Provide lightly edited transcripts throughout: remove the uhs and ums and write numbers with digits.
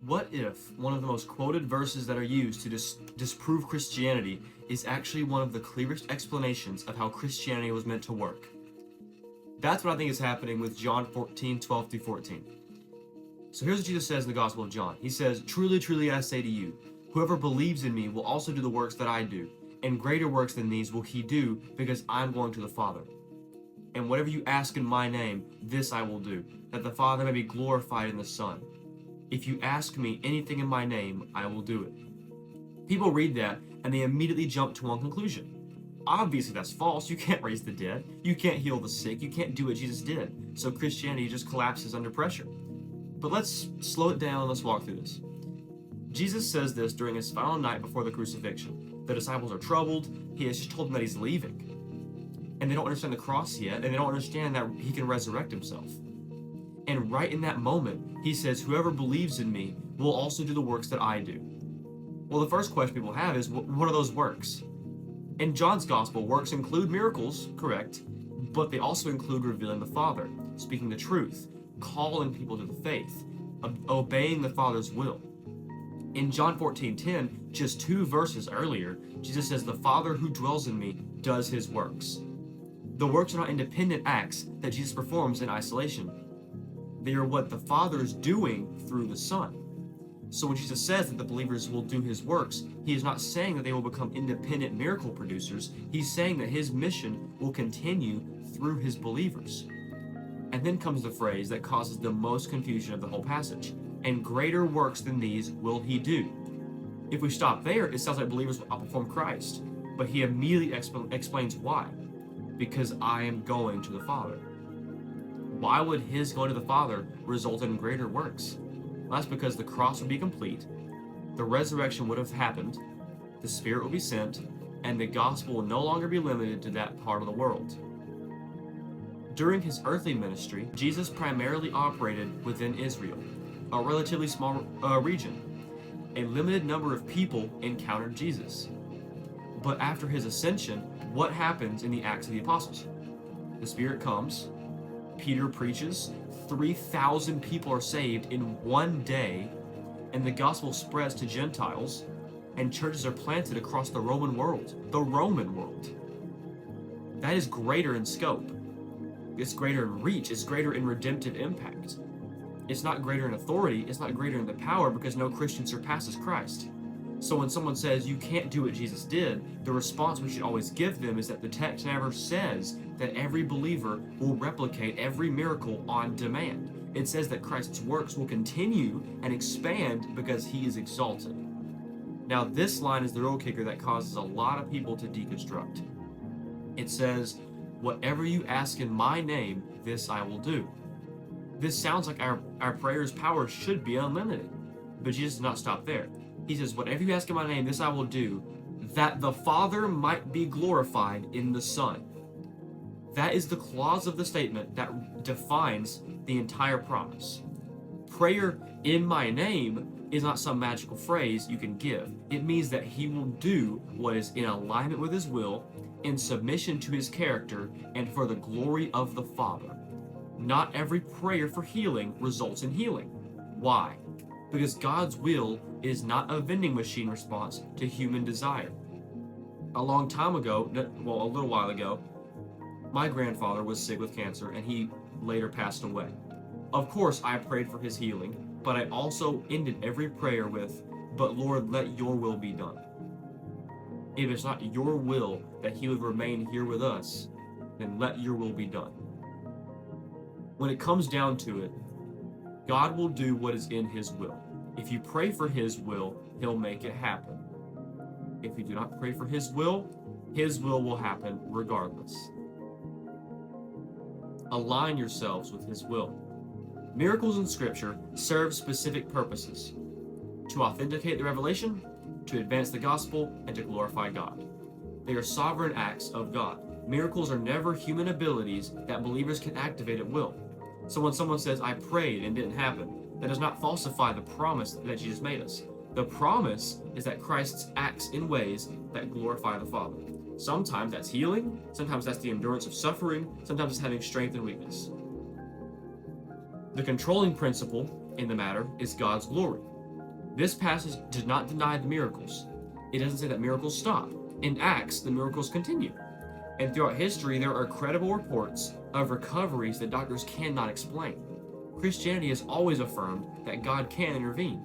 What if one of the most quoted verses that are used to disprove Christianity is actually one of the clearest explanations of how Christianity was meant to work? That's what I think is happening with John 14:12-14. So here's what Jesus says in the Gospel of John. He says, "Truly, truly, I say to you, whoever believes in me will also do the works that I do, and greater works than these will he do, because I'm going to the Father. And whatever you ask in my name, this I will do, that the Father may be glorified in the Son. If you ask me anything in my name, I will do it." People read that, and they immediately jump to one conclusion. Obviously, that's false. You can't raise the dead. You can't heal the sick. You can't do what Jesus did. So Christianity just collapses under pressure. But let's slow it down. Let's walk through this. Jesus says this during his final night before the crucifixion. The disciples are troubled. He has just told them that he's leaving. And they don't understand the cross yet, and they don't understand that he can resurrect himself. And right in that moment, he says, "Whoever believes in me will also do the works that I do." Well, the first question people have is, what are those works? In John's gospel, works include miracles, correct, but they also include revealing the Father, speaking the truth, calling people to the faith, obeying the Father's will. In John 14:10, just 2 verses earlier, Jesus says, "The Father who dwells in me does his works." The works are not independent acts that Jesus performs in isolation. They are what the Father is doing through the Son. So when Jesus says that the believers will do his works, he is not saying that they will become independent miracle producers. He's saying that his mission will continue through his believers. And then comes the phrase that causes the most confusion of the whole passage. "And greater works than these will he do." If we stop there, it sounds like believers will outperform Christ. But he immediately explains why. "Because I am going to the Father." Why would his going to the Father result in greater works? Well, that's because the cross would be complete, the resurrection would have happened, the Spirit will be sent, and the gospel will no longer be limited to that part of the world. During his earthly ministry, Jesus primarily operated within Israel, a relatively small region. A limited number of people encountered Jesus. But after his ascension, what happens in the Acts of the Apostles? The Spirit comes, Peter preaches, 3,000 people are saved in one day, and the gospel spreads to Gentiles, and churches are planted across the Roman world. The Roman world. That is greater in scope. It's greater in reach. It's greater in redemptive impact. It's not greater in authority. It's not greater in the power, because no Christian surpasses Christ. So when someone says you can't do what Jesus did, the response we should always give them is that the text never says that every believer will replicate every miracle on demand. It says that Christ's works will continue and expand because he is exalted. Now this line is the real kicker that causes a lot of people to deconstruct. It says, "Whatever you ask in my name, this I will do." This sounds like our prayer's power should be unlimited. But Jesus does not stop there. He says, "Whatever you ask in my name, this I will do, that the Father might be glorified in the Son." That is the clause of the statement that defines the entire promise. Prayer in my name is not some magical phrase you can give. It means that he will do what is in alignment with his will, in submission to his character, and for the glory of the Father. Not every prayer for healing results in healing. Why? Because God's will is not a vending machine response to human desire. A long time ago, well, a little while ago, my grandfather was sick with cancer, and he later passed away. Of course, I prayed for his healing, but I also ended every prayer with, "But Lord, let your will be done." If it's not your will that he would remain here with us, then let your will be done. When it comes down to it, God will do what is in his will. If you pray for his will, he'll make it happen. If you do not pray for his will will happen regardless. Align yourselves with his will. Miracles in Scripture serve specific purposes: to authenticate the revelation, to advance the gospel, and to glorify God. They are sovereign acts of God. Miracles are never human abilities that believers can activate at will. So when someone says, "I prayed and it didn't happen," that does not falsify the promise that Jesus made us. The promise is that Christ acts in ways that glorify the Father. Sometimes that's healing, sometimes that's the endurance of suffering, sometimes it's having strength and weakness. The controlling principle in the matter is God's glory. This passage does not deny the miracles. It doesn't say that miracles stop. In Acts, the miracles continue. And throughout history, there are credible reports of recoveries that doctors cannot explain. Christianity has always affirmed that God can intervene.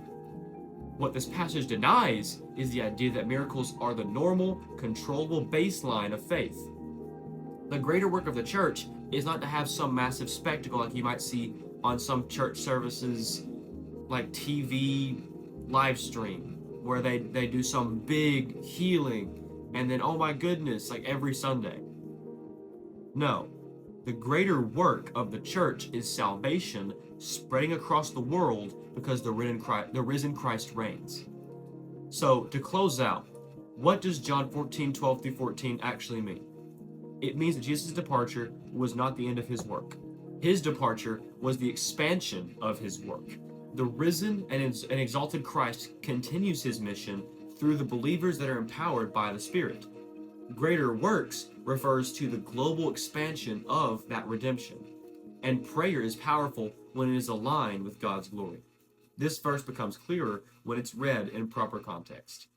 What this passage denies is the idea that miracles are the normal, controllable baseline of faith. The greater work of the church is not to have some massive spectacle like you might see on some church services, like TV live stream, where they do some big healing and then, oh my goodness, like every Sunday. No, the greater work of the church is salvation spreading across the world because the risen Christ reigns. So, to close out, what does John 14:12-14 actually mean? It means that Jesus' departure was not the end of his work. His departure was the expansion of his work. The risen and exalted Christ continues his mission through the believers that are empowered by the Spirit. Greater works refers to the global expansion of that redemption. And prayer is powerful when it is aligned with God's glory. This verse becomes clearer when it's read in proper context.